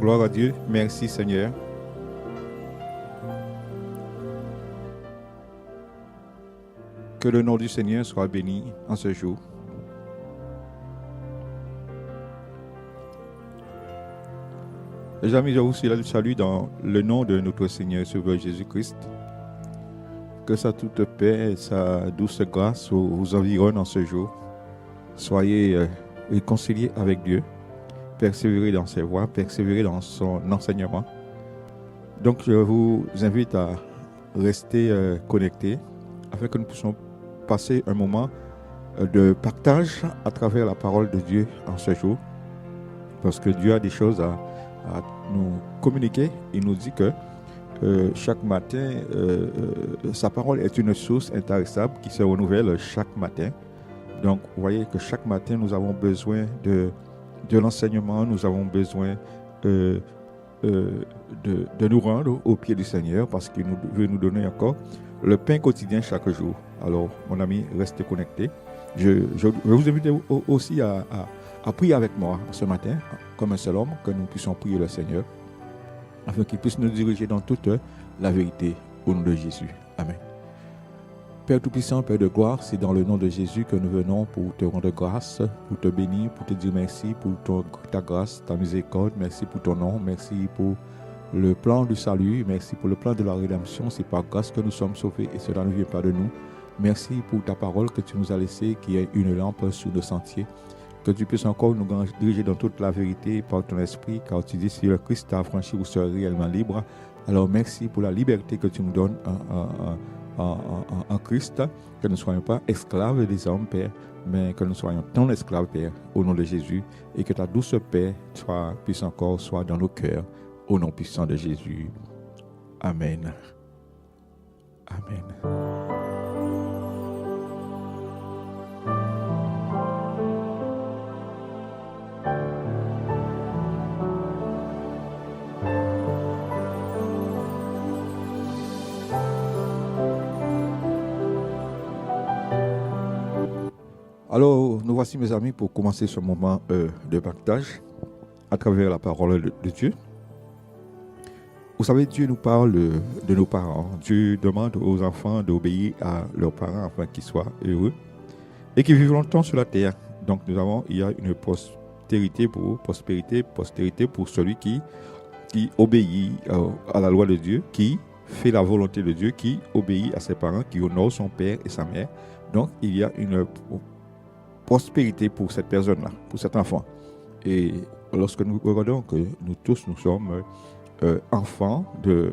Gloire à Dieu. Merci Seigneur. Que le nom du Seigneur soit béni en ce jour. Les amis, je vous salue dans le nom de notre Seigneur et Sauveur Jésus-Christ. Que sa toute paix et sa douce grâce vous environnent en ce jour. Soyez réconciliés avec Dieu. Persévérer dans ses voies, persévérer dans son enseignement. Donc, je vous invite à rester connectés afin que nous puissions passer un moment de partage à travers la parole de Dieu en ce jour. Parce que Dieu a des choses à nous communiquer. Il nous dit que chaque matin, sa parole est une source intarissable qui se renouvelle chaque matin. Donc, vous voyez que chaque matin, nous avons besoin de l'enseignement, nous avons besoin de nous rendre au pied du Seigneur parce qu'il veut nous donner encore le pain quotidien chaque jour. Alors, mon ami, restez connectés. Je vous invite aussi à prier avec moi ce matin, comme un seul homme, que nous puissions prier le Seigneur afin qu'il puisse nous diriger dans toute la vérité au nom de Jésus. Amen. Père Tout-Puissant, Père de gloire, c'est dans le nom de Jésus que nous venons pour te rendre grâce, pour te bénir, pour te dire merci pour ta grâce, ta miséricorde. Merci pour ton nom, merci pour le plan du salut, merci pour le plan de la rédemption. C'est par grâce que nous sommes sauvés et cela ne vient pas de nous. Merci pour ta parole que tu nous as laissée, qui est une lampe sur le sentier. Que tu puisses encore nous diriger dans toute la vérité par ton esprit, car tu dis si le Christ t'a affranchi, vous serez réellement libre. Alors merci pour la liberté que tu nous donnes en Christ, que nous ne soyons pas esclaves des hommes, Père, mais que nous soyons ton esclave, Père, au nom de Jésus, et que ta douce paix puisse encore soit dans nos cœurs, au nom puissant de Jésus. Amen. Amen. Alors, nous voici mes amis pour commencer ce moment de partage à travers la parole de Dieu. Vous savez, Dieu nous parle de nos parents. Dieu demande aux enfants d'obéir à leurs parents afin qu'ils soient heureux et qu'ils vivent longtemps sur la terre. Donc, il y a une postérité pour celui qui obéit à la loi de Dieu, qui fait la volonté de Dieu, qui obéit à ses parents, qui honore son père et sa mère. Donc, il y a une prospérité pour cette personne-là, pour cet enfant. Et lorsque nous regardons que nous tous, nous sommes enfants d'un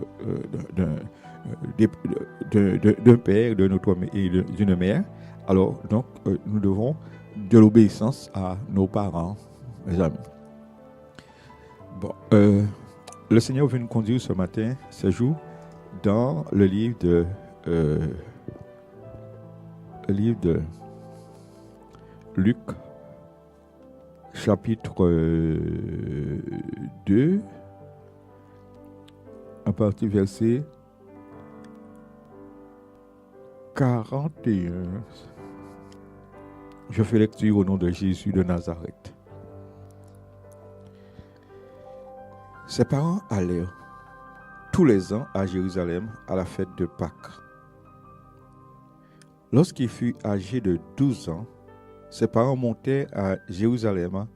père, d'une mère, alors donc nous devons de l'obéissance à nos parents, mes amis. Bon, le Seigneur veut nous conduire ce matin, ce jour, dans le livre de Luc, chapitre 2, à partir du verset 41. Je fais lecture au nom de Jésus de Nazareth. Ses parents allèrent tous les ans à Jérusalem à la fête de Pâques. Lorsqu'il fut âgé de 12 ans, ses parents montèrent à Jérusalem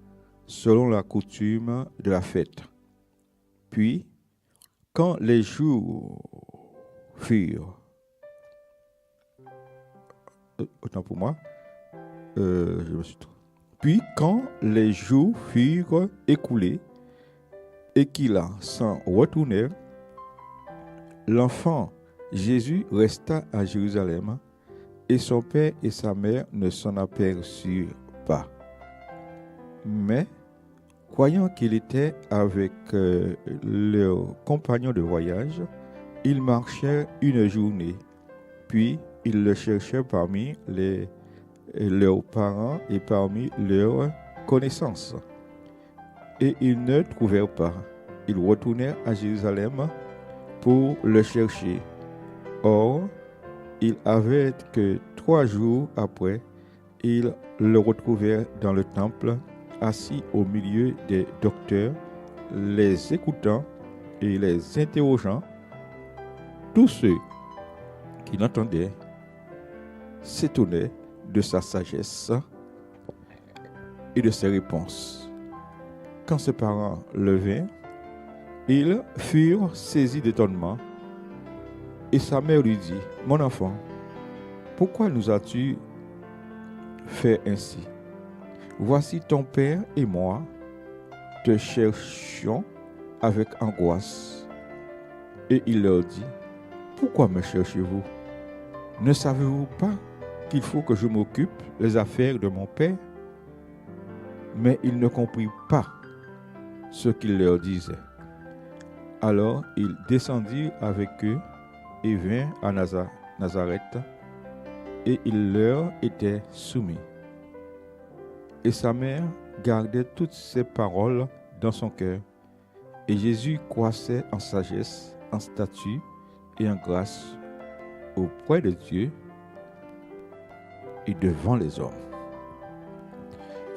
selon la coutume de la fête. Puis, quand les jours furent... Autant pour moi, je me suis trompé. Puis, quand les jours furent écoulés et qu'ils s'en retournèrent, l'enfant Jésus resta à Jérusalem et son père et sa mère ne s'en aperçurent pas. Mais, croyant qu'il était avec leurs compagnons de voyage, ils marchèrent une journée. Puis, ils le cherchèrent parmi leurs parents et parmi leurs connaissances. Et ils ne trouvèrent pas. Ils retournèrent à Jérusalem pour le chercher. Or, il avait que 3 jours après, ils le retrouvèrent dans le temple, assis au milieu des docteurs les écoutant et les interrogeant, tous ceux qui l'entendaient s'étonnaient de sa sagesse et de ses réponses. Quand ses parents le vinrent, ils furent saisis d'étonnement, et sa mère lui dit, « Mon enfant, pourquoi nous as-tu fait ainsi? Voici ton père et moi te cherchions avec angoisse. » Et il leur dit, « Pourquoi me cherchez-vous? Ne savez-vous pas qu'il faut que je m'occupe des affaires de mon père? » Mais ils ne comprirent pas ce qu'il leur disait. Alors il descendit avec eux et vint à Nazareth, et il leur était soumis. Et sa mère gardait toutes ces paroles dans son cœur. Et Jésus croissait en sagesse, en stature et en grâce auprès de Dieu et devant les hommes.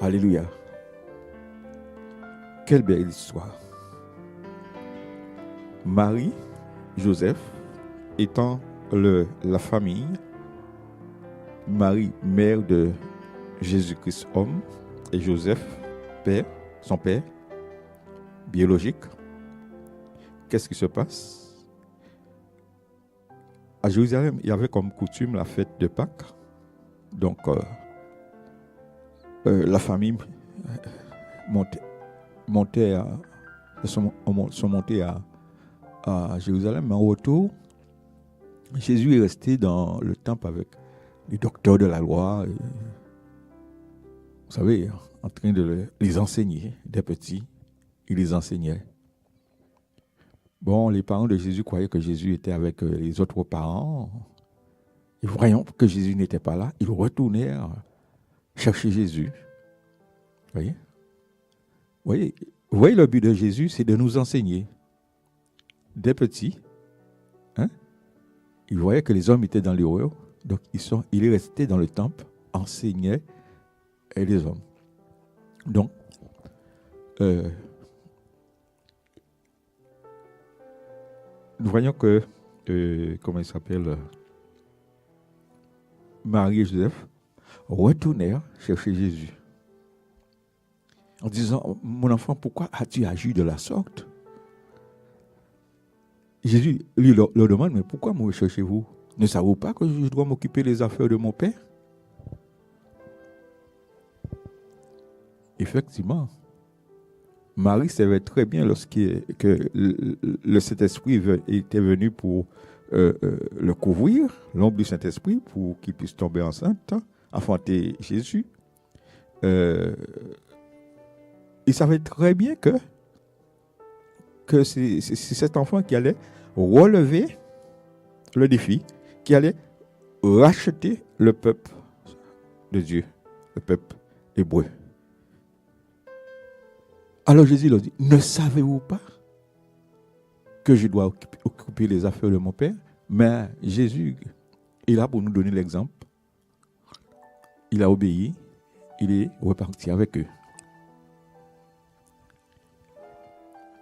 Alléluia. Quelle belle histoire. Marie, Joseph, étant la famille, Marie, mère de Jésus-Christ, homme, et Joseph, père, son père, biologique. Qu'est-ce qui se passe? À Jérusalem, il y avait comme coutume la fête de Pâques. Donc, la famille sont montés à Jérusalem, mais en retour, Jésus est resté dans le temple avec les docteurs de la loi, vous savez, en train de les enseigner, des petits, il les enseignait. Bon, les parents de Jésus croyaient que Jésus était avec les autres parents, et voyant que Jésus n'était pas là, ils retournèrent chercher Jésus. Vous voyez, le but de Jésus, c'est de nous enseigner. Des petits, il voyait que les hommes étaient dans l'erreur, donc il est resté dans le temple, enseignait les hommes. Donc, nous voyons que, comment il s'appelle, Marie et Joseph retournèrent chercher Jésus. En disant, mon enfant, pourquoi as-tu agi de la sorte? Jésus lui leur demande, mais pourquoi me recherchez-vous? Ne savez-vous pas que je dois m'occuper des affaires de mon père? Effectivement, Marie savait très bien que le Saint-Esprit était venu pour le couvrir, l'ombre du Saint-Esprit, pour qu'il puisse tomber enceinte, enfanter Jésus. Il savait très bien que c'est cet enfant qui allait relever le défi, qui allait racheter le peuple de Dieu, le peuple hébreu. Alors Jésus leur dit, ne savez-vous pas que je dois occuper les affaires de mon Père? Mais Jésus est là pour nous donner l'exemple. Il a obéi, il est reparti avec eux.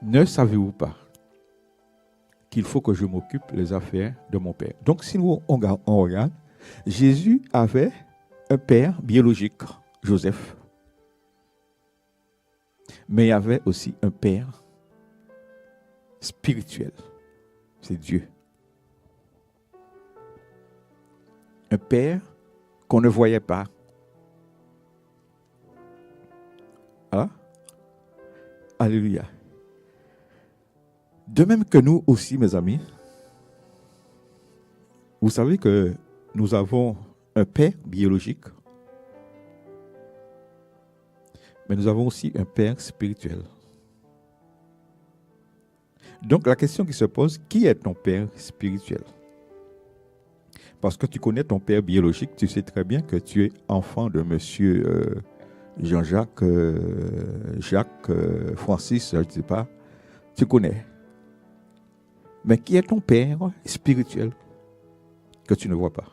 Ne savez-vous pas qu'il faut que je m'occupe des affaires de mon Père? Donc, si nous on regarde, Jésus avait un père biologique, Joseph. Mais il y avait aussi un père spirituel. C'est Dieu. Un père qu'on ne voyait pas. Ah? Alléluia. De même que nous aussi, mes amis, vous savez que nous avons un père biologique, mais nous avons aussi un père spirituel. Donc la question qui se pose, qui est ton père spirituel? Parce que tu connais ton père biologique, tu sais très bien que tu es enfant de monsieur Jean-Jacques, Jacques, Francis, je ne sais pas, tu connais. Mais qui est ton père spirituel que tu ne vois pas?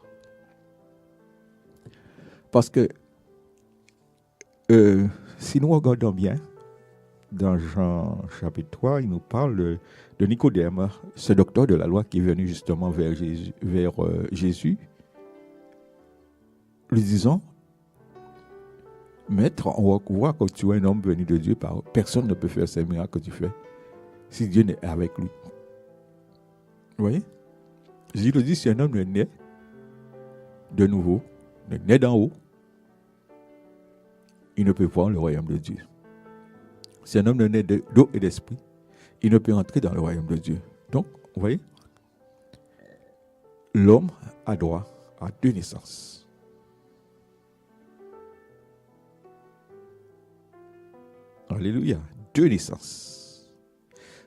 Parce que si nous regardons bien, dans Jean chapitre 3, il nous parle de Nicodème, ce docteur de la loi qui est venu justement vers Jésus, lui disant, Maître, on voit que tu es un homme venu de Dieu, personne ne peut faire ces miracles que tu fais si Dieu n'est avec lui. Vous voyez? Jésus le dit, si un homme ne naît de nouveau, ne naît d'en haut, il ne peut voir le royaume de Dieu. Si un homme ne naît d'eau et d'esprit, il ne peut entrer dans le royaume de Dieu. Donc, vous voyez, l'homme a droit à 2 naissances. Alléluia, 2 naissances.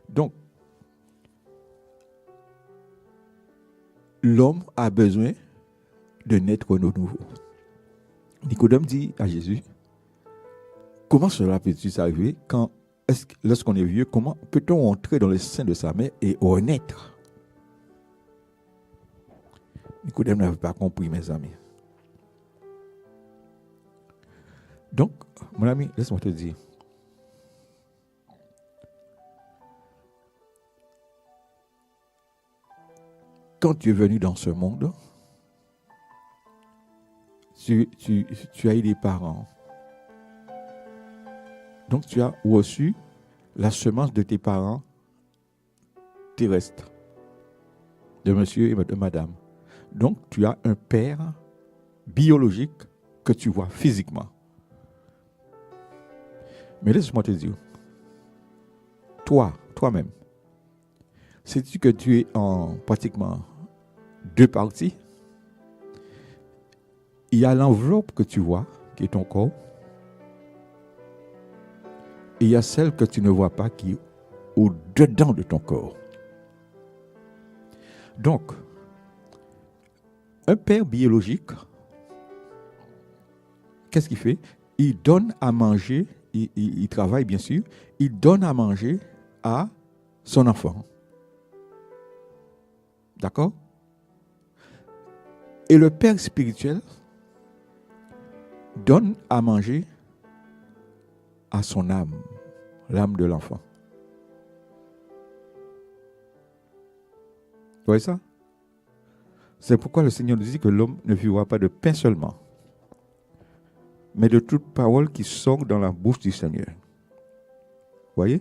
Donc, l'homme a besoin de naître de nouveau. Nicodème dit à Jésus, comment cela peut-il s'arriver lorsqu'on est vieux, comment peut-on entrer dans le sein de sa mère et renaître? Nicodème n'avait pas compris, mes amis. Donc, mon ami, laisse-moi te dire, quand tu es venu dans ce monde, tu as eu des parents. Donc tu as reçu la semence de tes parents terrestres, de monsieur et de madame. Donc tu as un père biologique que tu vois physiquement. Mais laisse-moi te dire, toi-même, sais-tu que tu es en pratiquement 2 parties? Il y a l'enveloppe que tu vois, qui est ton corps, et il y a celle que tu ne vois pas, qui est au-dedans de ton corps. Donc, un père biologique, qu'est-ce qu'il fait? Il donne à manger, il travaille bien sûr, il donne à manger à son enfant. D'accord? Et le père spirituel donne à manger à son âme, l'âme de l'enfant. Vous voyez ça? C'est pourquoi le Seigneur nous dit que l'homme ne vivra pas de pain seulement, mais de toute parole qui sort dans la bouche du Seigneur. Vous voyez?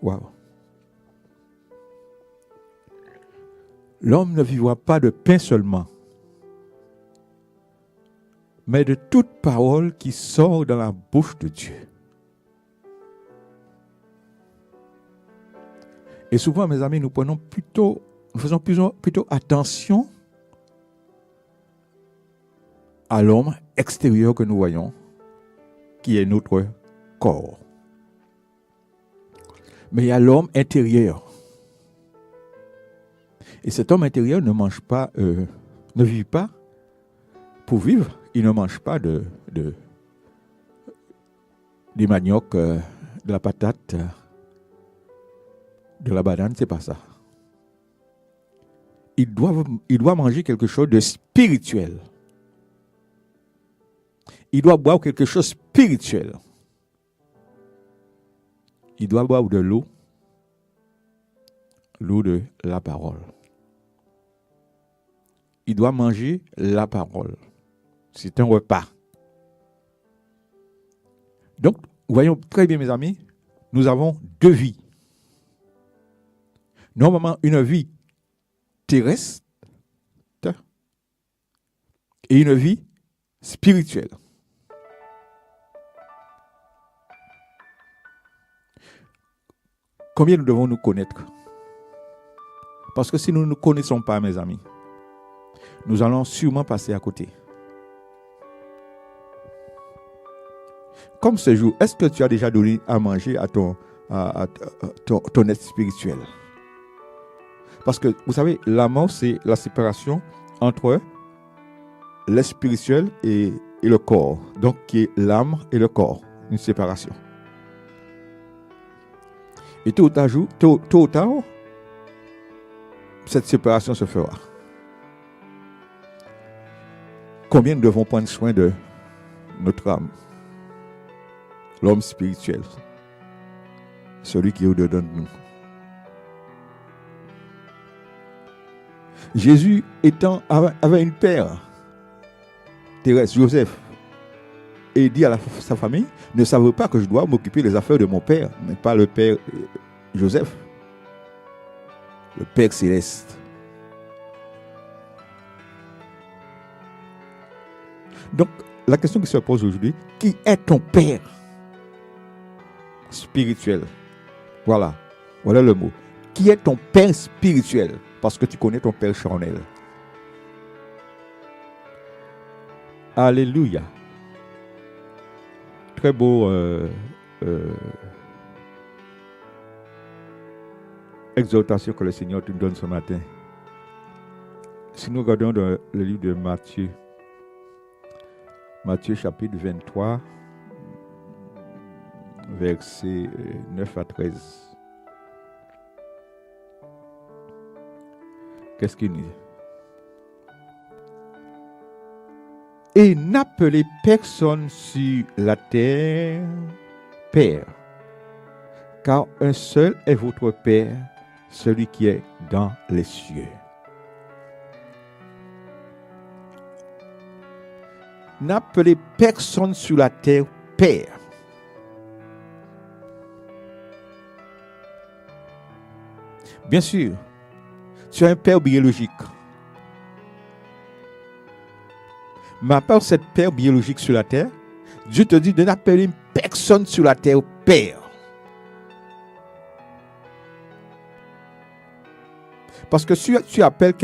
Waouh! L'homme ne vivra pas de pain seulement, mais de toute parole qui sort dans la bouche de Dieu. Et souvent, mes amis, nous faisons plutôt attention à l'homme extérieur que nous voyons, qui est notre corps. Mais il y a l'homme intérieur. Et cet homme intérieur ne vit pas pour vivre. Il ne mange pas des maniocs, de la patate, de la banane, c'est pas ça. Il doit manger quelque chose de spirituel. Il doit boire quelque chose de spirituel. Il doit boire de l'eau de la parole. Il doit manger la parole. C'est un repas. Donc, voyons très bien, mes amis, nous avons 2 vies. Normalement, une vie terrestre et une vie spirituelle. Combien nous devons nous connaître? Parce que si nous ne nous connaissons pas, mes amis, nous allons sûrement passer à côté. Comme ce jour, est-ce que tu as déjà donné à manger à ton être spirituel? Parce que, vous savez, la mort, c'est la séparation entre le spirituel et le corps. Donc, qui est l'âme et le corps. Une séparation. Et tôt ou tard, cette séparation se fera. Combien nous devons prendre soin de notre âme? L'homme spirituel, celui qui est au-dedans de nous. Jésus avait une père, Thérèse, Joseph, et il dit à sa famille, ne savez pas que je dois m'occuper des affaires de mon père, mais pas le père Joseph, le Père céleste. Donc, la question qui se pose aujourd'hui, qui est ton père spirituel? Voilà le mot. Qui est ton père spirituel? Parce que tu connais ton père charnel. Alléluia. Très beau exhortation que le Seigneur te donne ce matin. Si nous regardons dans le livre de Matthieu chapitre 23, versets 9 à 13. Qu'est-ce qu'il dit? Et n'appelez personne sur la terre Père, car un seul est votre Père, celui qui est dans les cieux. N'appelez personne sur la terre Père. Bien sûr, tu as un père biologique. Mais à part cette père biologique sur la terre, Dieu te dit de n'appeler personne sur la terre Père. Parce que si tu appelles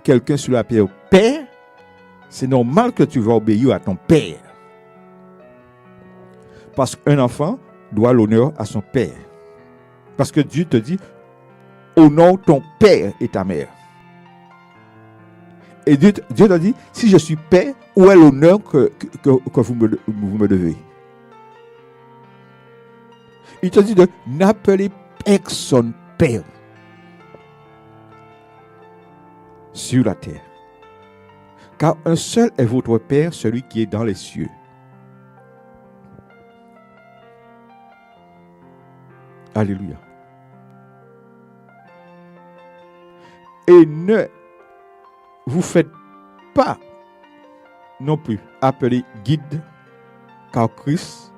quelqu'un sur la terre Père, c'est normal que tu vas obéir à ton père. Parce qu'un enfant doit l'honneur à son père. Parce que Dieu te dit, honore ton père et ta mère. Et Dieu te dit, si je suis père, où est l'honneur que vous me devez? Il te dit de n'appeler personne père sur la terre. Car un seul est votre Père, celui qui est dans les cieux. Alléluia. Et ne vous faites pas non plus appeler guide, car Christ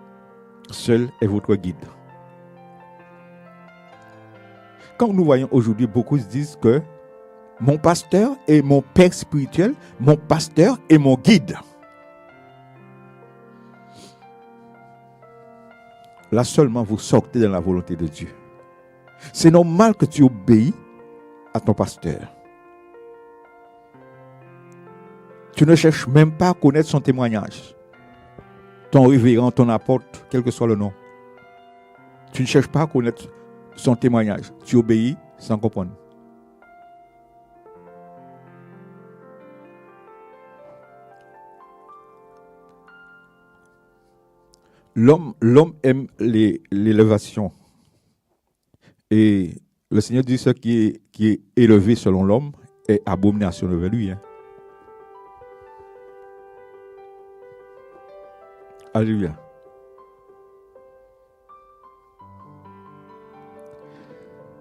seul est votre guide. Quand nous voyons aujourd'hui, beaucoup se disent que mon pasteur est mon père spirituel, mon pasteur est mon guide. Là seulement vous sortez de la volonté de Dieu. C'est normal que tu obéis à ton pasteur. Tu ne cherches même pas à connaître son témoignage. Ton révérend, ton apôtre, quel que soit le nom. Tu ne cherches pas à connaître son témoignage. Tu obéis sans comprendre. L'homme aime l'élévation. Et le Seigneur dit ce qui est élevé selon l'homme est abomination devant lui. Hein. Alléluia.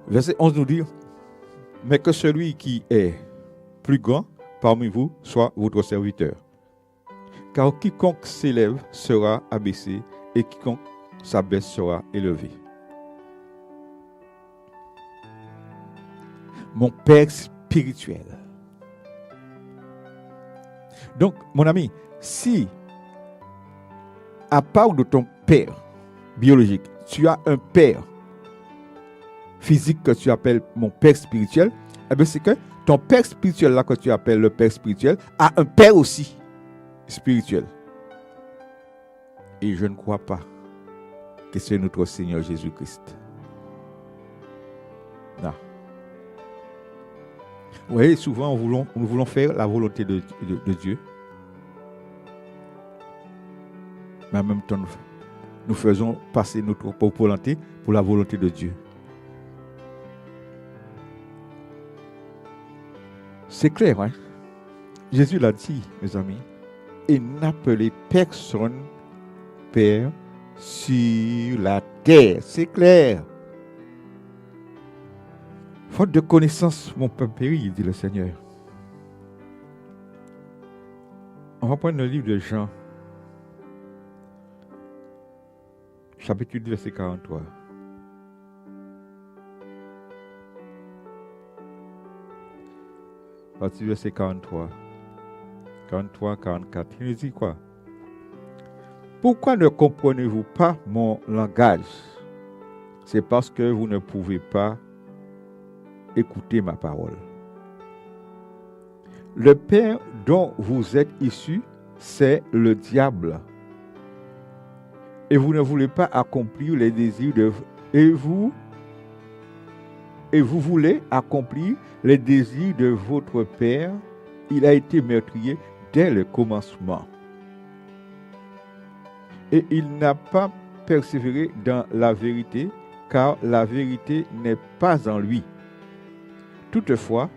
Verset 11 nous dit, mais que celui qui est plus grand parmi vous soit votre serviteur. Car quiconque s'élève sera abaissé, et quiconque s'abaisse sera élevé. Mon Père spirituel. Donc, mon ami, si, à part de ton père biologique, tu as un père physique que tu appelles mon père spirituel, eh bien c'est que ton père spirituel, là que tu appelles le père spirituel, a un père aussi spirituel. Et je ne crois pas que c'est notre Seigneur Jésus-Christ. Non. Vous voyez, souvent nous voulons faire la volonté de Dieu. Mais en même temps, nous faisons passer notre propre volonté pour la volonté de Dieu. C'est clair, hein? Jésus l'a dit, mes amis. Et n'appelez personne Père, sur la terre. C'est clair. Faute de connaissance, mon peuple périt, dit le Seigneur. On va prendre le livre de Jean, chapitre 8, verset 43. Partie du verset 43. 43, 44. Il nous dit quoi? Pourquoi ne comprenez-vous pas mon langage? C'est parce que vous ne pouvez pas écouter ma parole. Le père dont vous êtes issus, c'est le diable. Et vous ne voulez pas accomplir les désirs de... Et vous voulez accomplir les désirs de votre père. Il a été meurtrier dès le commencement. Et il n'a pas persévéré dans la vérité, car la vérité n'est pas en lui. Toutefois,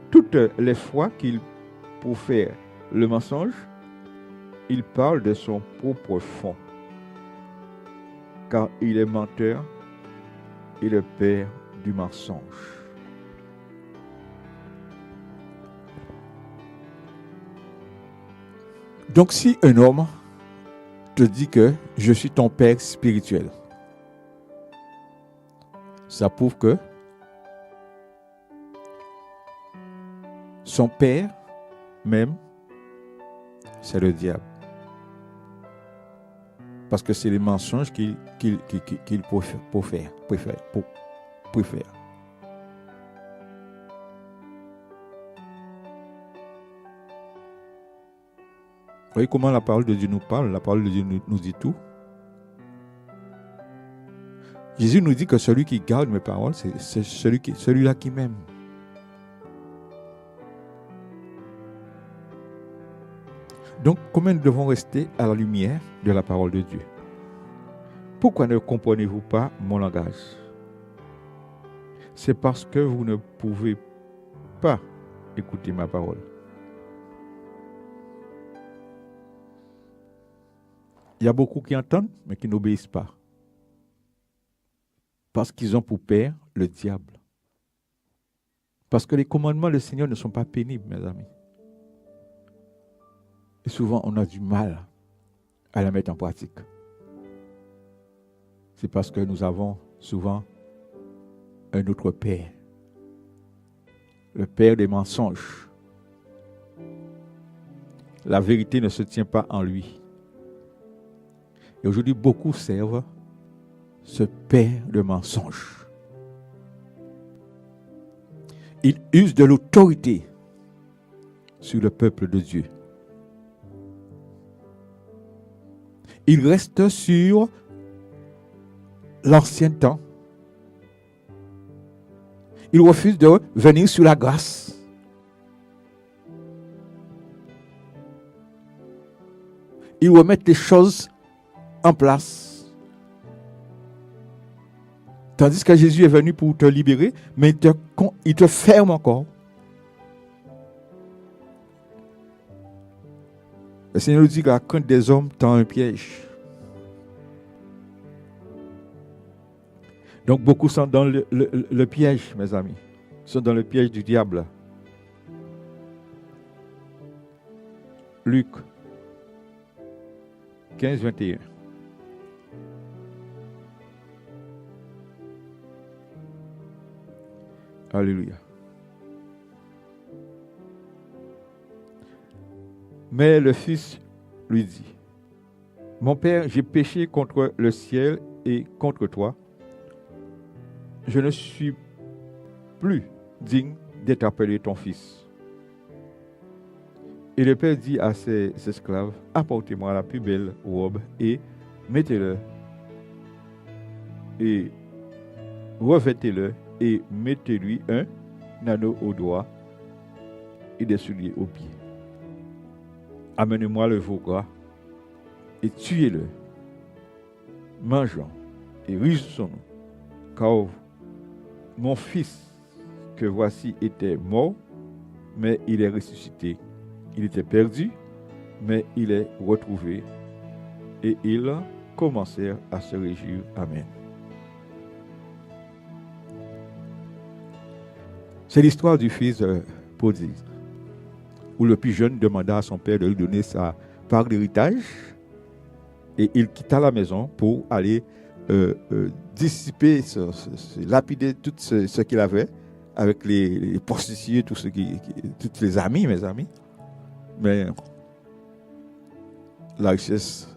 toutes les fois qu'il profère le mensonge, il parle de son propre fond, car il est menteur et le père du mensonge. Donc si un homme te dit que je suis ton père spirituel, ça prouve que son père même, c'est le diable. Parce que c'est les mensonges qu'il préfère. Vous voyez comment la parole de Dieu nous parle? La parole de Dieu nous dit tout. Jésus nous dit que celui qui garde mes paroles, c'est celui-là qui m'aime. Donc, comment nous devons rester à la lumière de la parole de Dieu? Pourquoi ne comprenez-vous pas mon langage? C'est parce que vous ne pouvez pas écouter ma parole. Il y a beaucoup qui entendent, mais qui n'obéissent pas. Parce qu'ils ont pour père le diable. Parce que les commandements du Seigneur ne sont pas pénibles, mes amis. Et souvent, on a du mal à la mettre en pratique. C'est parce que nous avons souvent un autre père. Le père des mensonges. La vérité ne se tient pas en lui. Et aujourd'hui, beaucoup servent ce père de mensonges. Il use de l'autorité sur le peuple de Dieu. Il reste sur l'ancien temps. Il refuse de venir sur la grâce. Il remet les choses en place. Tandis que Jésus est venu pour te libérer, mais il te ferme encore. Le Seigneur nous dit que la crainte des hommes tend un piège. Donc beaucoup sont dans le piège, mes amis. Ils sont dans le piège du diable. Luc 15, 21. Alléluia. Mais le fils lui dit, mon père, j'ai péché contre le ciel et contre toi. Je ne suis plus digne d'être appelé ton fils. Et le père dit à ses esclaves, apportez-moi la plus belle robe et mettez-le et revêtez-le et mettez-lui un anneau au doigt et des souliers aux pieds. Amenez-moi le veau gras et tuez-le. Mangeons et réjouissons-nous, car mon fils que voici était mort, mais il est ressuscité. Il était perdu, mais il est retrouvé et il commencèrent à se réjouir. Amen. C'est l'histoire du fils prodigue, où le plus jeune demanda à son père de lui donner sa part d'héritage et il quitta la maison pour aller dissiper, lapider tout ce qu'il avait avec les prostituées, tous les amis, mes amis. Mais la richesse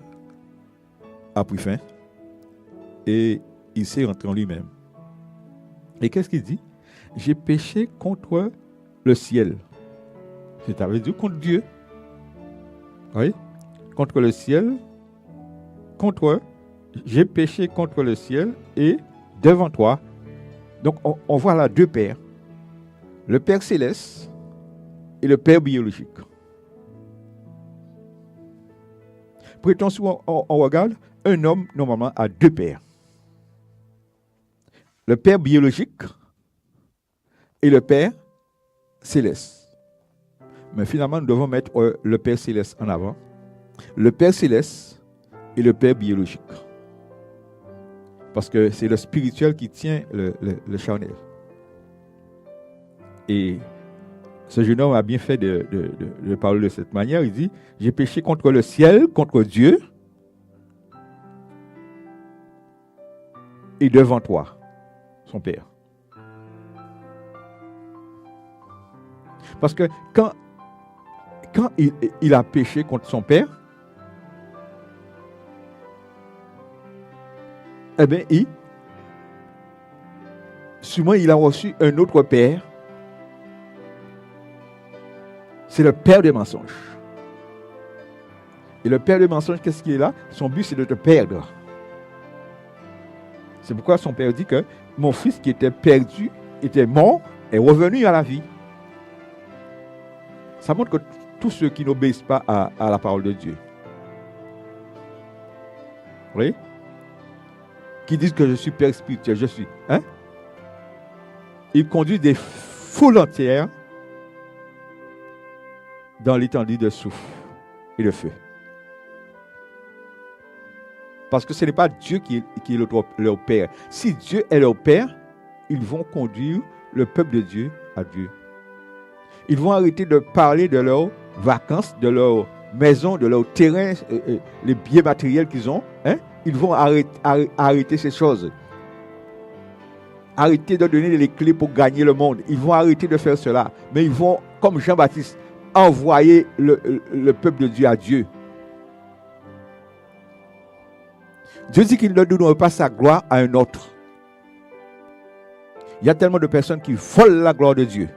a pris fin et il s'est rentré en lui-même. Et qu'est-ce qu'il dit? J'ai péché contre le ciel. C'est-à-dire contre Dieu. Oui? Contre le ciel. J'ai péché contre le ciel et devant toi. Donc on voit là deux pères. Le Père céleste et le Père biologique. Prêtons souvent, on regarde, un homme normalement a deux pères. Le Père biologique et le Père céleste. Mais finalement, nous devons mettre le Père céleste en avant. Le Père céleste et le Père biologique. Parce que c'est le spirituel qui tient le charnel. Et ce jeune homme a bien fait de parler de cette manière. Il dit, j'ai péché contre le ciel, contre Dieu, et devant toi, son Père. Parce que quand il a péché contre son Père, eh bien, sûrement il a reçu un autre Père. C'est le père des mensonges. Et le père des mensonges, qu'est-ce qu'il est là? Son but, c'est de te perdre. C'est pourquoi son père dit que mon fils qui était perdu, était mort, est revenu à la vie. Ça montre que tous ceux qui n'obéissent pas à la parole de Dieu, oui, qui disent que je suis père spirituel, je suis, hein? Ils conduisent des foules entières dans l'étendue de souffle et de feu. Parce que ce n'est pas Dieu qui est leur Père. Si Dieu est leur Père, ils vont conduire le peuple de Dieu à Dieu. Ils vont arrêter de parler de leurs vacances, de leur maison, de leur terrain, les biens matériels qu'ils ont. Hein? Ils vont arrêter ces choses. Arrêter de donner les clés pour gagner le monde. Ils vont arrêter de faire cela. Mais ils vont, comme Jean-Baptiste, envoyer le peuple de Dieu à Dieu. Dieu dit qu'il ne donnera pas sa gloire à un autre. Il y a tellement de personnes qui volent la gloire de Dieu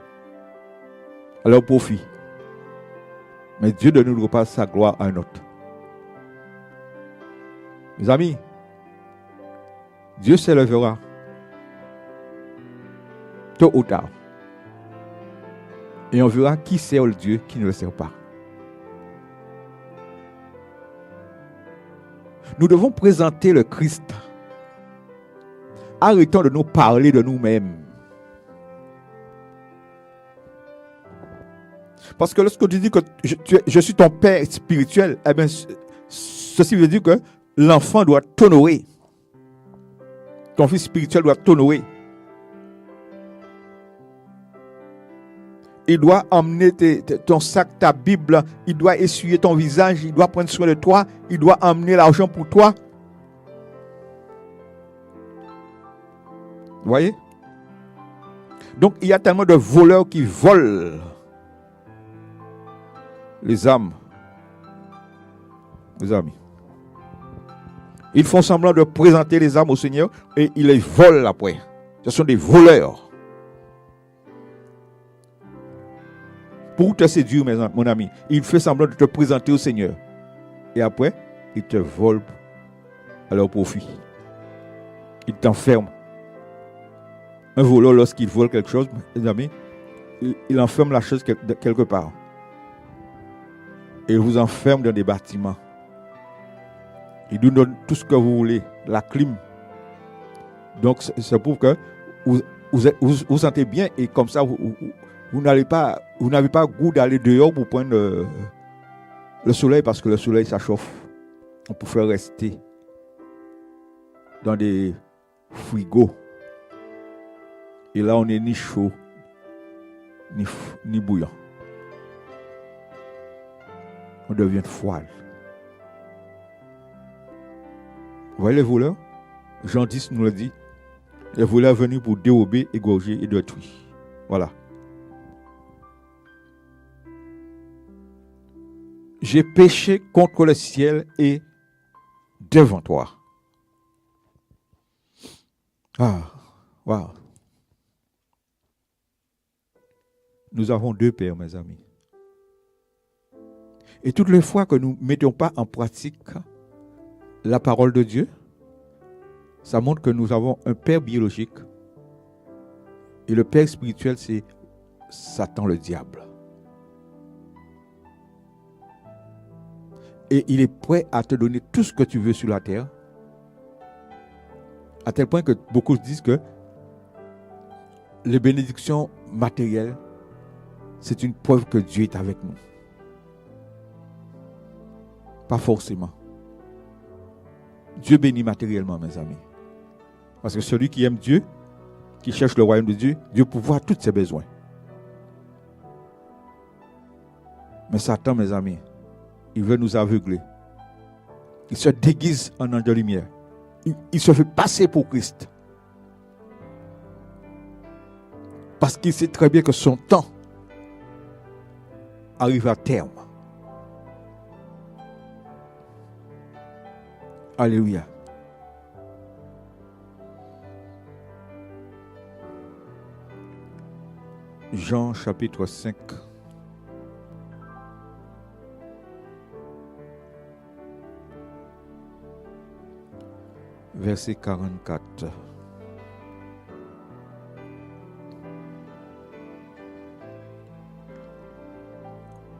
à leur profit. Mais Dieu ne donnera pas sa gloire à un autre. Mes amis, Dieu s'élèvera tôt ou tard. Et on verra qui sert le Dieu, qui ne le sert pas. Nous devons présenter le Christ. Arrêtons de nous parler de nous-mêmes. Parce que lorsque tu dis que je suis ton père spirituel, eh bien, ceci veut dire que l'enfant doit t'honorer. Ton fils spirituel doit t'honorer. Il doit emmener ton sac, ta Bible, il doit essuyer ton visage, il doit prendre soin de toi, il doit emmener l'argent pour toi. Vous voyez? Donc il y a tellement de voleurs qui volent les âmes. Les amis. Ils font semblant de présenter les âmes au Seigneur et ils les volent après. Ce sont des voleurs. Pour te séduire, mon ami, il fait semblant de te présenter au Seigneur. Et après, il te vole à leur profit. Il t'enferme. Un voleur, lorsqu'il vole quelque chose, mes amis, il enferme la chose quelque part. Et il vous enferme dans des bâtiments. Il vous donne tout ce que vous voulez, la clim. Donc, ça prouve que vous sentez bien et comme ça, vous n'avez pas goût d'aller dehors pour prendre le soleil parce que le soleil, ça chauffe. On peut faire rester dans des frigos. Et là, on n'est ni chaud, ni bouillant. On devient froid. Vous voyez les voleurs? Jean 10 nous le dit. Les voleurs venus pour dérober, égorger et détruire. Voilà. J'ai péché contre le ciel et devant toi. Ah, wow. Nous avons deux pères, mes amis. Et toutes les fois que nous ne mettons pas en pratique la parole de Dieu, ça montre que nous avons un père biologique. Et le père spirituel, c'est Satan, le diable. Et il est prêt à te donner tout ce que tu veux sur la terre. À tel point que beaucoup disent que les bénédictions matérielles, c'est une preuve que Dieu est avec nous. Pas forcément. Dieu bénit matériellement, mes amis. Parce que celui qui aime Dieu, qui cherche le royaume de Dieu, Dieu pourvoit tous ses besoins. Mais Satan, mes amis, il veut nous aveugler. Il se déguise en ange de lumière. Il se fait passer pour Christ. Parce qu'il sait très bien que son temps arrive à terme. Alléluia. Jean chapitre 5. Verset 44.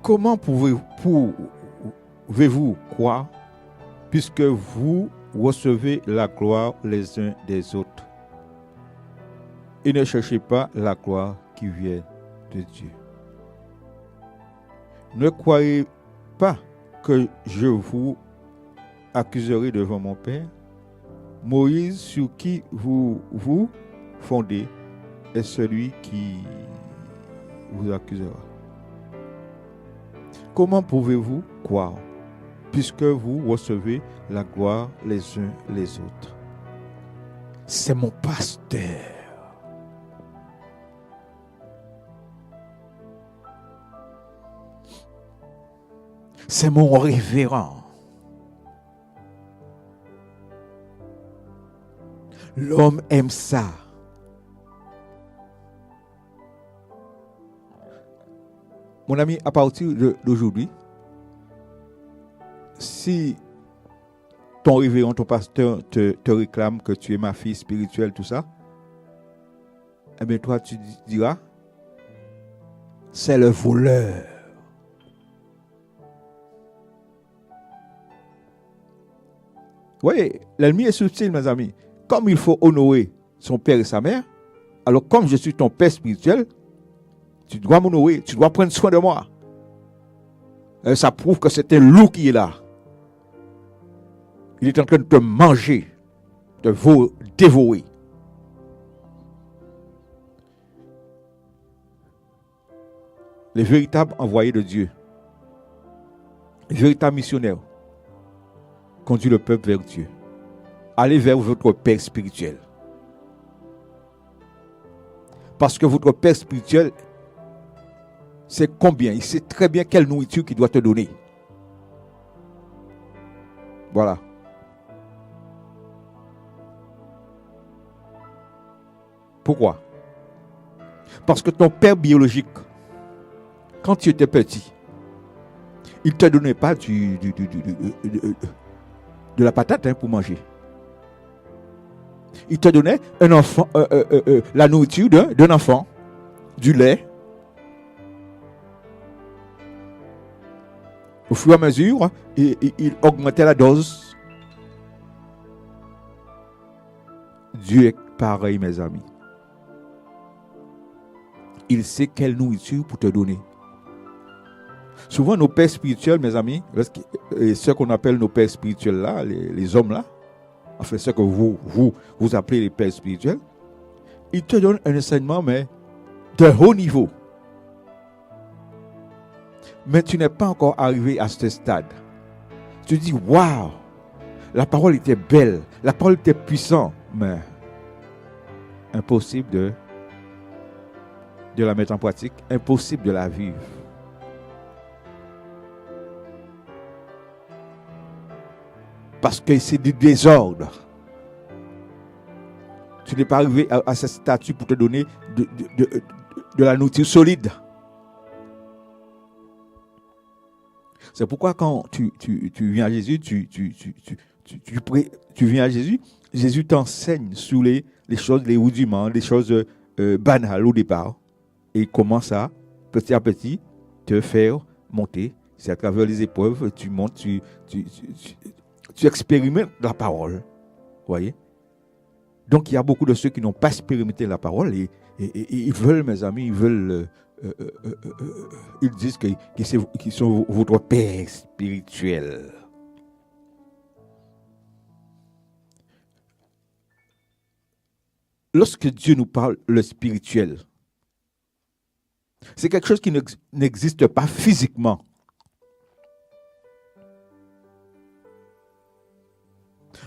Comment pouvez-vous croire puisque vous recevez la gloire les uns des autres et ne cherchez pas la gloire qui vient de Dieu? Ne croyez pas que je vous accuserai devant mon Père. Moïse, sur qui vous vous fondez, est celui qui vous accusera. Comment pouvez-vous croire, puisque vous recevez la gloire les uns les autres? C'est mon pasteur. C'est mon révérend. L'homme aime ça. Mon ami, à partir d'aujourd'hui, si ton révérend, ton pasteur te réclame que tu es ma fille spirituelle, tout ça, eh bien toi tu diras, c'est le voleur. Oui, l'ennemi est subtil, mes amis. Comme il faut honorer son père et sa mère, alors comme je suis ton père spirituel, tu dois m'honorer, tu dois prendre soin de moi. Et ça prouve que c'est un loup qui est là. Il est en train de te manger, de dévorer. Les véritables envoyés de Dieu, les véritables missionnaires, conduisent le peuple vers Dieu. Allez vers votre père spirituel. Parce que votre père spirituel sait combien, il sait très bien quelle nourriture qu'il doit te donner. Voilà. Pourquoi? Parce que ton père biologique, quand tu étais petit, il ne te donnait pas de la patate pour manger. Il te donnait un enfant, la nourriture d'un enfant, du lait. Au fur et à mesure, il augmentait la dose. Dieu est pareil, mes amis. Il sait quelle nourriture pour te donner. Souvent, nos pères spirituels, mes amis, ceux qu'on appelle nos pères spirituels là, les hommes là, enfin ce que vous appelez les pères spirituels, ils te donnent un enseignement, mais de haut niveau. Mais tu n'es pas encore arrivé à ce stade. Tu dis, waouh, la parole était belle, la parole était puissante, mais impossible de la mettre en pratique, impossible de la vivre. Parce que c'est du désordre. Tu n'es pas arrivé à ce statut pour te donner de la nourriture solide. C'est pourquoi quand tu viens à Jésus, tu viens à Jésus, Jésus t'enseigne sur les choses, les rudiments, les choses banales au départ. Et il commence à petit te faire monter. C'est à travers les épreuves, tu montes, tu expérimentes la parole. Vous voyez? Donc il y a beaucoup de ceux qui n'ont pas expérimenté la parole et ils veulent, mes amis, ils disent qu'ils sont votre père spirituel. Lorsque Dieu nous parle le spirituel, c'est quelque chose qui n'existe pas physiquement.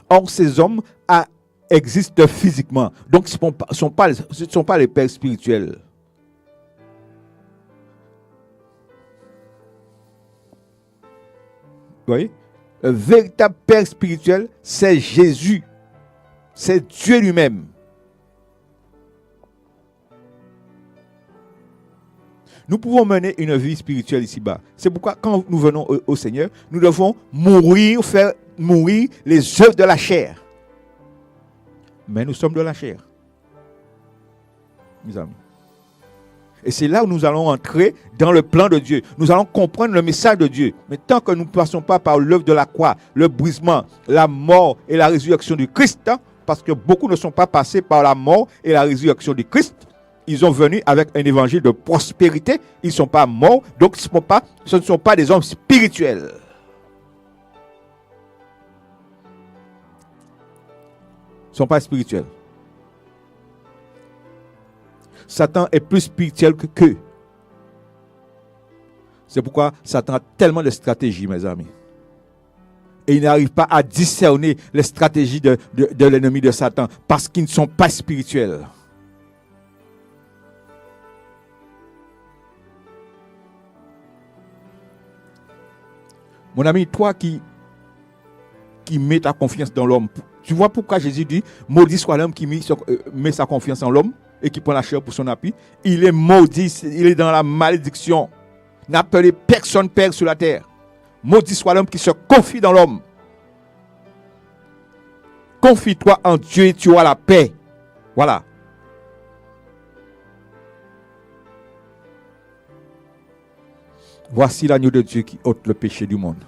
Or, ces hommes existent physiquement. Donc, ce ne sont pas les pères spirituels. Vous voyez? Le véritable père spirituel, c'est Jésus. C'est Dieu lui-même. Nous pouvons mener une vie spirituelle ici-bas. C'est pourquoi quand nous venons au Seigneur, nous devons faire mourir les œuvres de la chair. Mais nous sommes de la chair, mes amis. Et c'est là où nous allons entrer dans le plan de Dieu. Nous allons comprendre le message de Dieu. Mais tant que nous ne passons pas par l'œuvre de la croix, le brisement, la mort et la résurrection du Christ, parce que beaucoup ne sont pas passés par la mort et la résurrection du Christ, ils sont venus avec un évangile de prospérité. Ils ne sont pas morts, donc ce ne sont pas des hommes spirituels. Ils ne sont pas spirituels. Satan est plus spirituel qu'eux. C'est pourquoi Satan a tellement de stratégies, mes amis. Et il n'arrive pas à discerner les stratégies de l'ennemi de Satan parce qu'ils ne sont pas spirituels. Mon ami, toi qui mets ta confiance dans l'homme, tu vois pourquoi Jésus dit, maudit soit l'homme qui met sa confiance en l'homme et qui prend la chair pour son appui. Il est maudit, il est dans la malédiction. N'appelez personne père sur la terre. Maudit soit l'homme qui se confie dans l'homme. Confie-toi en Dieu et tu auras la paix. Voilà. Voici l'agneau de Dieu qui ôte le péché du monde.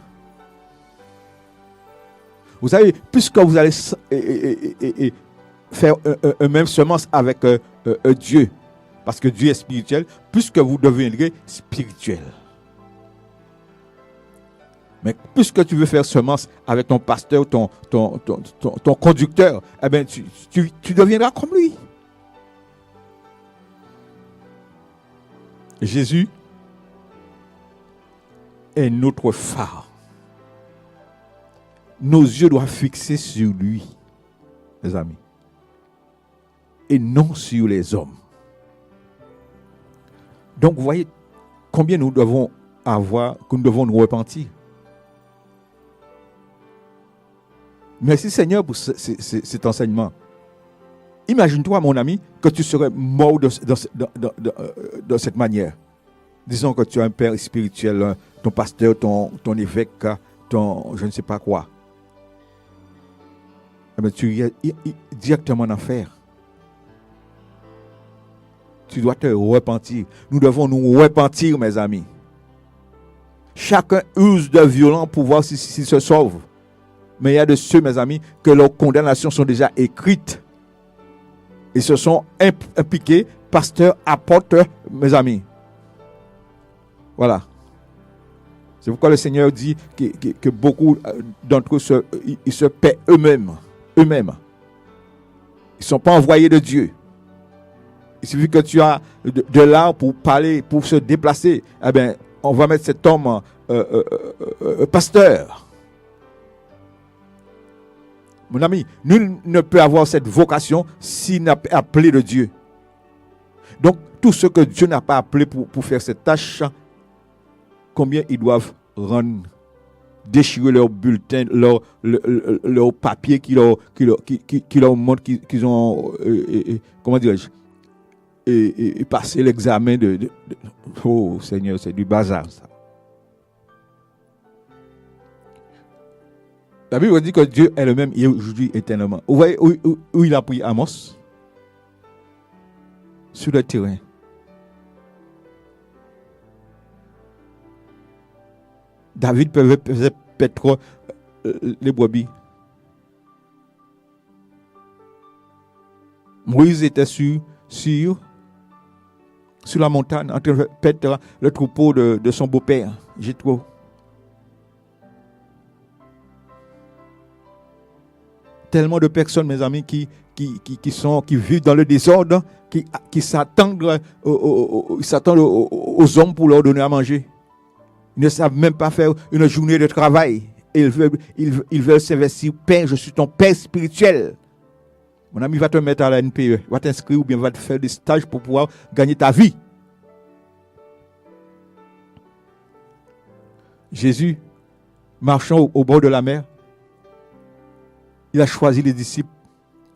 Vous savez, puisque vous allez faire une même semence avec Dieu, parce que Dieu est spirituel, puisque vous deviendrez spirituel. Mais puisque tu veux faire semence avec ton pasteur, ton conducteur, eh bien, tu deviendras comme lui. Jésus est notre phare. Nos yeux doivent fixer sur lui, mes amis, et non sur les hommes. Donc, vous voyez combien nous devons nous repentir. Merci Seigneur pour cet enseignement. Imagine-toi, mon ami, que tu serais mort de cette manière. Disons que tu as un père spirituel, ton pasteur, ton évêque, ton je ne sais pas quoi. Mais tu irais directement en enfer. Tu dois te repentir. Nous devons nous repentir, mes amis. Chacun use de violent pour voir s'il se sauve. Mais il y a de ceux, mes amis, que leurs condamnations sont déjà écrites. Ils se sont impliqués, pasteurs, apôtres, mes amis. Voilà. C'est pourquoi le Seigneur dit que beaucoup d'entre eux se paient eux-mêmes. eux-mêmes. Ils ne sont pas envoyés de Dieu. Il suffit que tu as de l'art pour parler, pour se déplacer. Eh bien, on va mettre cet homme pasteur. Mon ami, nul ne peut avoir cette vocation s'il n'a pas appelé de Dieu. Donc, tous ceux que Dieu n'a pas appelés pour faire cette tâche, combien ils doivent rendre, déchirer leur bulletin, leur papier qui leur montre qu'ils ont, comment dirais-je, et passer l'examen de... Oh Seigneur, c'est du bazar ça. La Bible dit que Dieu est le même hier, aujourd'hui, éternellement. Vous voyez où il a pris Amos? Sur le terrain. David faisait paître les brebis. Moïse était sur la montagne en train de paître le troupeau de son beau-père, Jéthro. Tellement de personnes, mes amis, qui vivent dans le désordre, qui s'attendent aux hommes pour leur donner à manger. Ils ne savent même pas faire une journée de travail. Ils veulent s'investir. Père, je suis ton père spirituel. Mon ami va te mettre à la NPE, va t'inscrire ou bien va te faire des stages pour pouvoir gagner ta vie. Jésus, marchant au bord de la mer, il a choisi les disciples,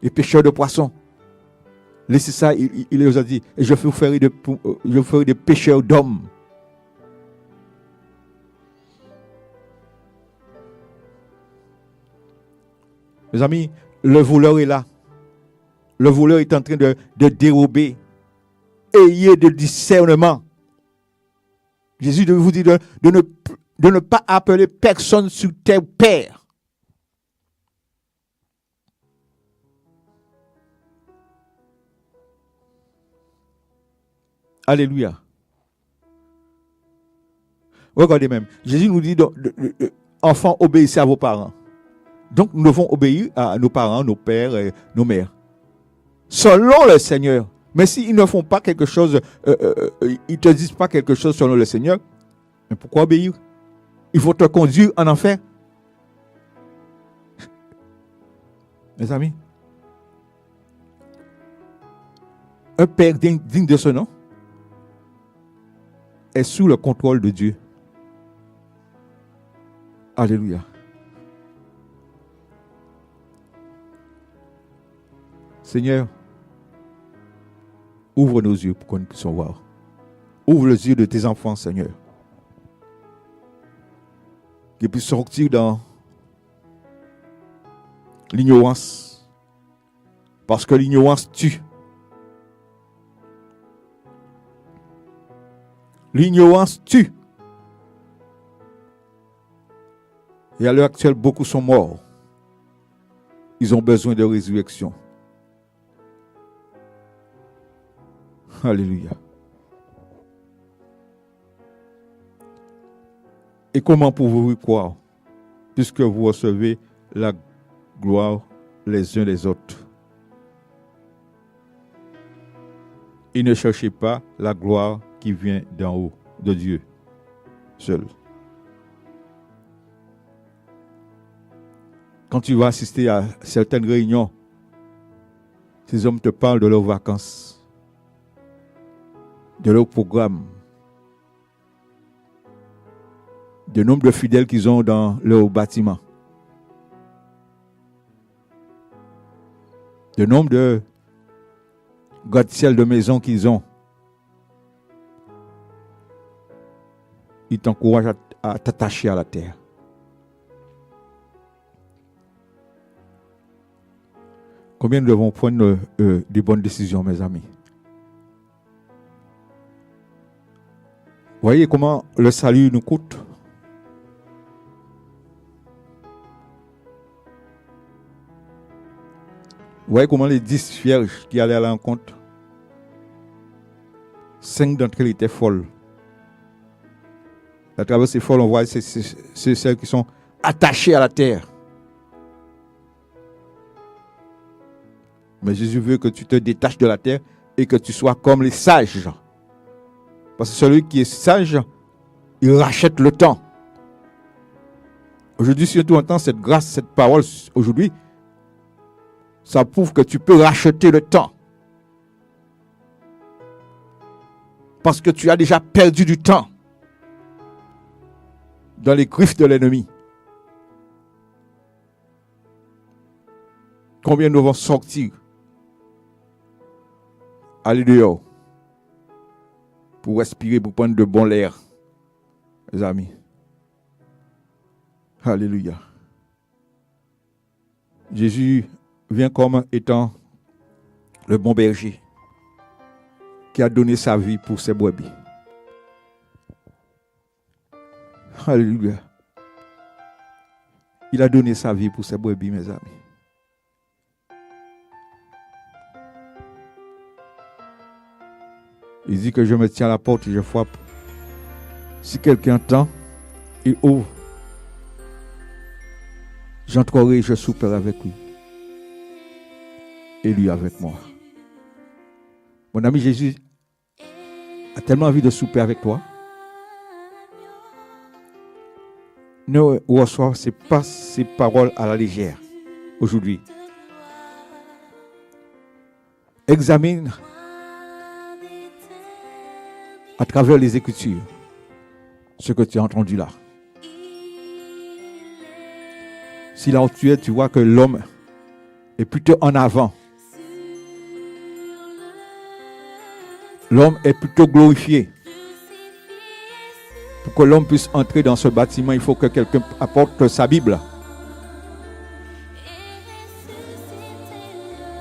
les pêcheurs de poissons. Laissez ça, il les a dit, et je vous ferai des pêcheurs d'hommes. Mes amis, le voleur est là. Le voleur est en train de dérober. Ayez de discernement. Jésus vous dit de ne pas appeler personne sur terre père. Alléluia. Regardez même. Jésus nous dit, enfants, obéissez à vos parents. Donc, nous devons obéir à nos parents, nos pères et nos mères. Selon le Seigneur. Mais s'ils ne font pas quelque chose, ils ne te disent pas quelque chose selon le Seigneur, mais pourquoi obéir? Il faut te conduire en enfer. Mes amis, un père digne de ce nom est sous le contrôle de Dieu. Alléluia. Seigneur, ouvre nos yeux pour qu'on puisse voir. Ouvre les yeux de tes enfants, Seigneur. Qu'ils puissent sortir dans l'ignorance. Parce que l'ignorance tue. L'ignorance tue. Et à l'heure actuelle, beaucoup sont morts. Ils ont besoin de résurrection. Alléluia. Et comment pouvez-vous croire, puisque vous recevez la gloire les uns les autres? Et ne cherchez pas la gloire qui vient d'en haut, de Dieu seul. Quand tu vas assister à certaines réunions, ces hommes te parlent de leurs vacances, de leur programme, du nombre de fidèles qu'ils ont dans leur bâtiment, le nombre de gratte-ciel de maisons qu'ils ont. Ils t'encouragent à t'attacher à la terre. Combien nous devons prendre des bonnes décisions, mes amis? Voyez comment le salut nous coûte. Voyez comment les 10 vierges qui allaient à l'encontre, 5 d'entre elles étaient folles. À travers ces folles, on voit c'est celles qui sont attachées à la terre. Mais Jésus veut que tu te détaches de la terre et que tu sois comme les sages. Parce que celui qui est sage, il rachète le temps. Aujourd'hui, si tu entends cette grâce, cette parole aujourd'hui, ça prouve que tu peux racheter le temps. Parce que tu as déjà perdu du temps dans les griffes de l'ennemi. Combien nous vont sortir, aller dehors, pour respirer, pour prendre de bon l'air, les amis. Alléluia. Jésus vient comme étant le bon berger qui a donné sa vie pour ses brebis. Alléluia. Il a donné sa vie pour ses brebis, mes amis. Il dit que je me tiens à la porte et je frappe. Si quelqu'un entend, il ouvre. J'entrerai et je souperai avec lui. Et lui avec moi. Mon ami Jésus a tellement envie de souper avec toi. Ne reçois pas ces paroles à la légère aujourd'hui. Examine à travers les Écritures ce que tu as entendu là. Si là où tu es, tu vois que l'homme est plutôt en avant. L'homme est plutôt glorifié. Pour que l'homme puisse entrer dans ce bâtiment, il faut que quelqu'un apporte sa Bible.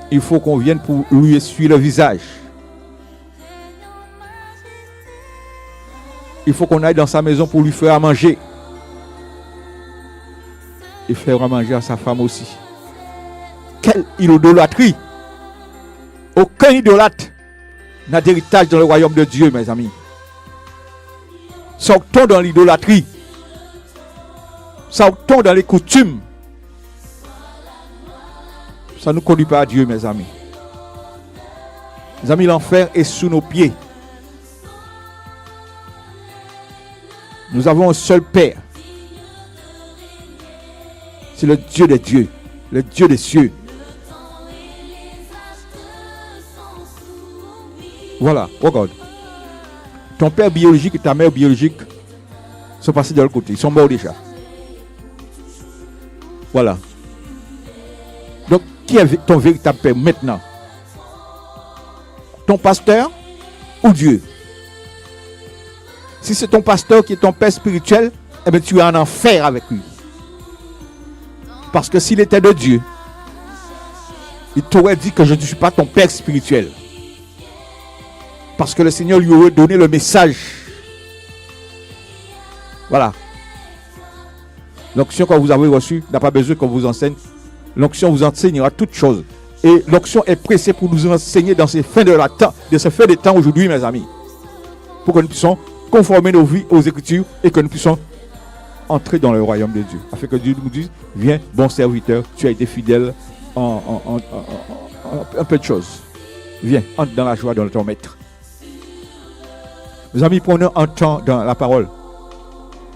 Il faut qu'on vienne pour lui essuyer le visage. Il faut qu'on aille dans sa maison pour lui faire à manger. Et faire à manger à sa femme aussi. Quelle idolâtrie! Aucun idolâtre n'a d'héritage dans le royaume de Dieu, mes amis. Sortons dans l'idolâtrie. Sortons dans les coutumes. Ça ne nous conduit pas à Dieu, mes amis. Mes amis, l'enfer est sous nos pieds. Nous avons un seul Père. C'est le Dieu des dieux, le Dieu des cieux. Voilà, regarde. Ton père biologique et ta mère biologique sont passés de l'autre côté. Ils sont morts déjà. Voilà. Donc, qui est ton véritable père maintenant? Ton pasteur ou Dieu? Si c'est ton pasteur qui est ton père spirituel, eh bien, tu es en enfer avec lui. Parce que s'il était de Dieu, il t'aurait dit que je ne suis pas ton père spirituel. Parce que le Seigneur lui aurait donné le message. Voilà. L'onction que vous avez reçue n'a pas besoin qu'on vous enseigne. L'onction vous enseignera toutes choses. Et l'onction est pressée pour nous enseigner dans ces fins de temps aujourd'hui, mes amis. Pour que nous puissions conformer nos vies aux Écritures et que nous puissions entrer dans le royaume de Dieu. Afin que Dieu nous dise, viens, bon serviteur, tu as été fidèle en un peu de choses. Viens, entre dans la joie de ton maître. Mes amis, prenons un temps dans la parole.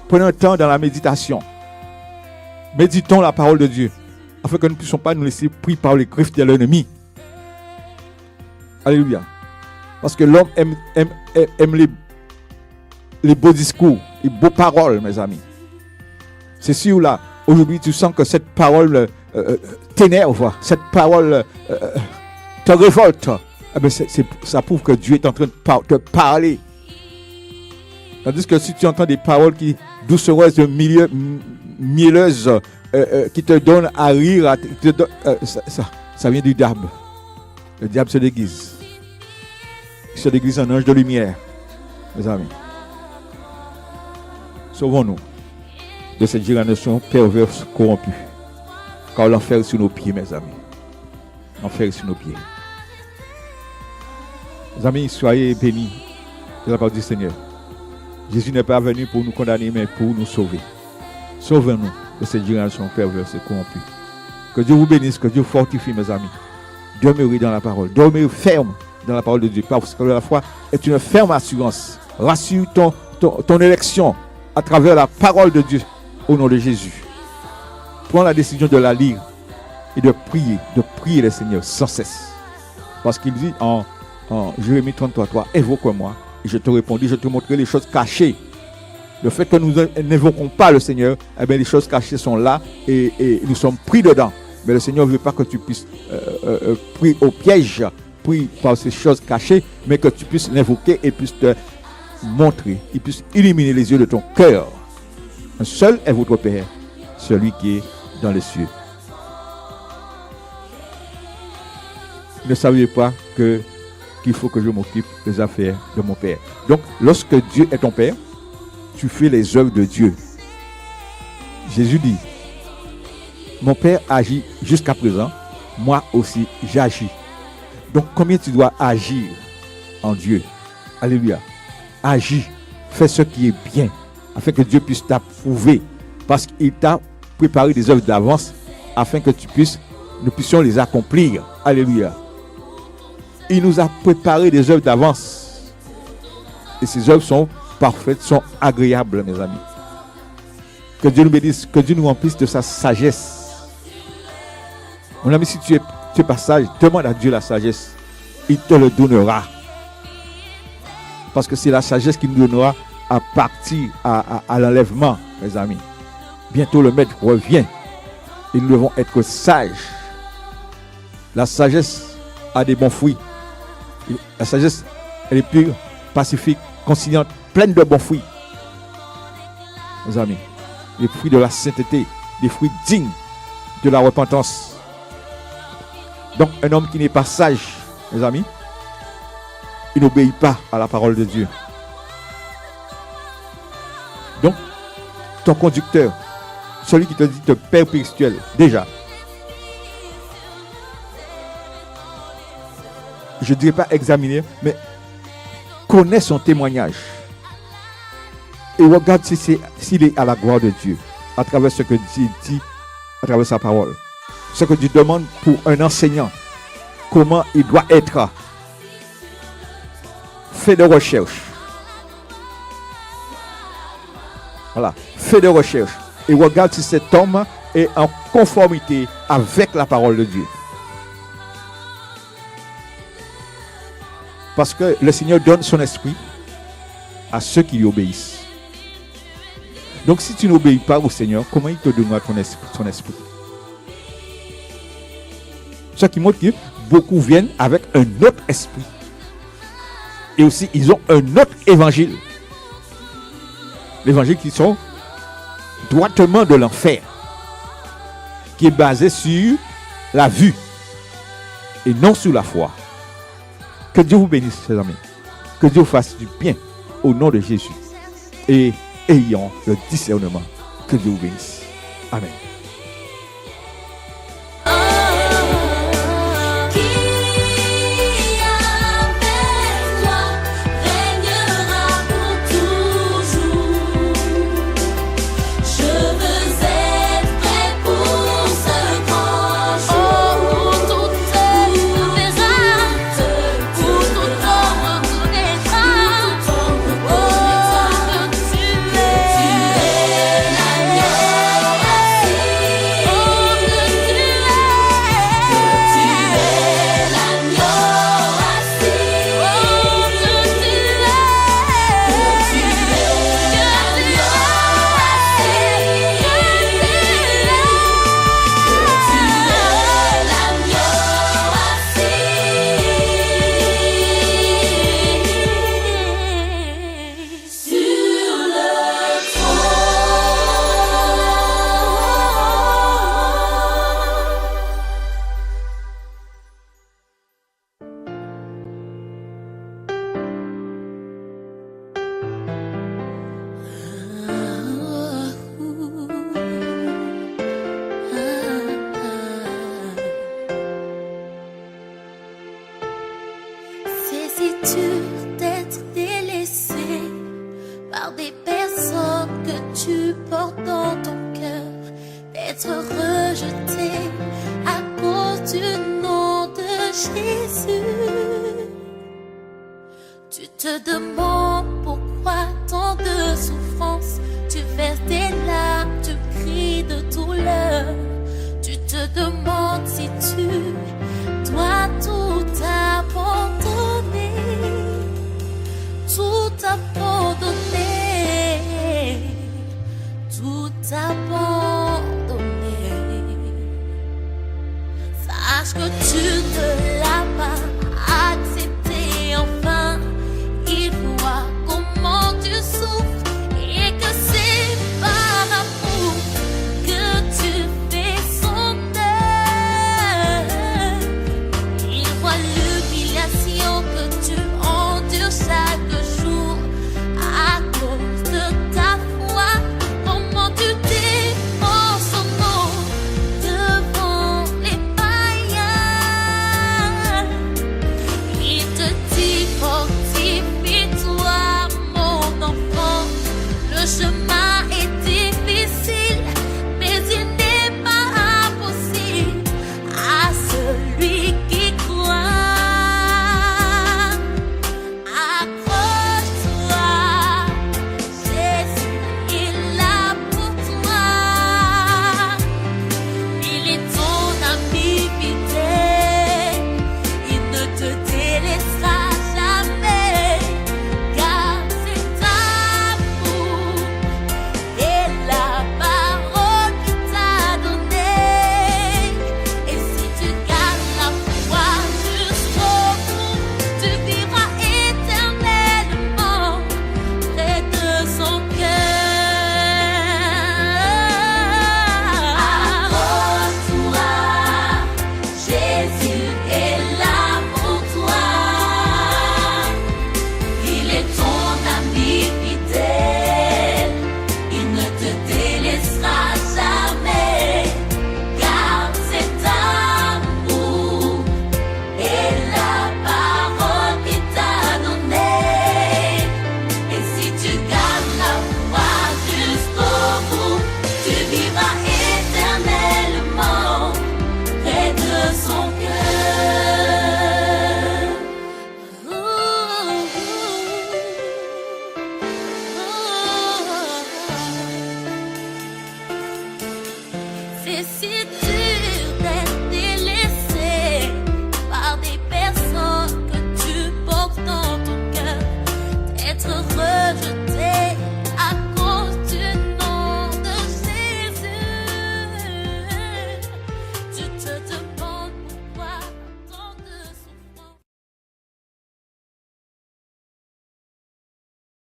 Prenons un temps dans la méditation. Méditons la parole de Dieu. Afin que nous ne puissions pas nous laisser pris par les griffes de l'ennemi. Alléluia. Parce que l'homme aime les beaux discours, les beaux paroles, mes amis. C'est sûr là, aujourd'hui tu sens que cette parole t'énerve, cette parole te révolte. Eh bien, ça prouve que Dieu est en train de te parler. Tandis que si tu entends des paroles qui doucereuses, mielleuses, qui te donnent à rire, ça vient du diable. Le diable se déguise. Il se déguise en ange de lumière, mes amis. Sauvons-nous de cette génération perverse corrompue. Car l'enfer est sous nos pieds, mes amis. L'enfer est sous nos pieds. Mes amis, soyez bénis de la part du Seigneur. Jésus n'est pas venu pour nous condamner, mais pour nous sauver. Sauvez-nous de cette génération perverse et corrompue. Que Dieu vous bénisse, que Dieu fortifie, mes amis. Demeurer dans la parole. Demeurer ferme dans la parole de Dieu. Parce que la foi est une ferme assurance. Rassure ton élection à travers la parole de Dieu au nom de Jésus. Prends la décision de la lire et de prier le Seigneur sans cesse. Parce qu'il dit en Jérémie 33:3, invoque-moi et je te répondrai, je te montrerai les choses cachées. Le fait que nous n'invoquons pas le Seigneur, eh bien, les choses cachées sont là et nous sommes pris dedans. Mais le Seigneur ne veut pas que tu puisses pris au piège, pris par ces choses cachées, mais que tu puisses l'invoquer et puisses te montrer, il puisse illuminer les yeux de ton cœur. Un seul est votre Père, celui qui est dans les cieux. Ne saviez pas qu'il faut que je m'occupe des affaires de mon Père. Donc, lorsque Dieu est ton Père, tu fais les œuvres de Dieu. Jésus dit, mon Père agit jusqu'à présent, moi aussi j'agis. Donc, combien tu dois agir en Dieu? Alléluia. Agis, fais ce qui est bien, afin que Dieu puisse t'approuver, parce qu'il t'a préparé des œuvres d'avance, afin que nous puissions les accomplir. Alléluia. Il nous a préparé des œuvres d'avance. Et ces œuvres sont parfaites, sont agréables, mes amis. Que Dieu nous bénisse, que Dieu nous remplisse de sa sagesse. Mon ami, si tu es pas sage, demande à Dieu la sagesse. Il te le donnera. Parce que c'est la sagesse qu'il nous donnera à partir à l'enlèvement, mes amis. Bientôt le maître revient. Et nous devons être sages. La sagesse a des bons fruits. La sagesse, elle est pure, pacifique, conciliante, pleine de bons fruits. Mes amis, les fruits de la sainteté, des fruits dignes de la repentance. Donc, un homme qui n'est pas sage, mes amis, il n'obéit pas à la parole de Dieu. Donc, ton conducteur, celui qui te dit de père spirituel, déjà, je ne dirais pas examiner, mais connais son témoignage. Et regarde s'il est à la gloire de Dieu, à travers ce que Dieu dit, à travers sa parole. Ce que Dieu demande pour un enseignant, comment il doit être. Fais des recherches. Voilà, fais des recherches. Et regarde si cet homme est en conformité avec la parole de Dieu. Parce que le Seigneur donne son esprit à ceux qui lui obéissent. Donc si tu n'obéis pas au Seigneur, comment il te donnera son esprit? Ce qui montre que beaucoup viennent avec un autre esprit. Et aussi, ils ont un autre évangile. L'évangile qui sont droitement de l'enfer. Qui est basé sur la vue. Et non sur la foi. Que Dieu vous bénisse, chers amis. Que Dieu fasse du bien au nom de Jésus. Et ayons le discernement. Que Dieu vous bénisse. Amen. Être rejeté à cause du nom de te demandes pourquoi tant de souffrance. Tu verses des larmes, tu cries de douleur. Tu te demandes si tu dois tout abandonner. Tout abandonner. Tout abandonner. Sache que tu ne l'as pas accepté enfin. Il voit comment tu souffres et que c'est par amour que tu fais son œuvre. Il voit l'humiliation que tu endures chaque jour à cause de ta foi. Comment tu défends son nom devant les païens. Il te dit fortifie-toi mon enfant. Le chemin est difficile, mais il n'est pas impossible à celui qui croit. Accroche-toi, Jésus est là pour toi. Il est ton ami fidèle, il ne te délaissera jamais, car c'est amour et la parole qu'il t'a donnée. Et si tu gardes la foi jusqu'au bout, tu vivras éternellement près de son cœur. Accroche-toi, Jésus est là pour toi. Il est ton ami fidèle, il ne te délaissera jamais, car c'est amour et la parole qu'il t'a donnée. Et si tu gardes la foi jusqu'au bout, tu vivras éternellement près de son cœur. C'est si dur d'être délaissé par des personnes que tu portes dans ton cœur, d'être rejeté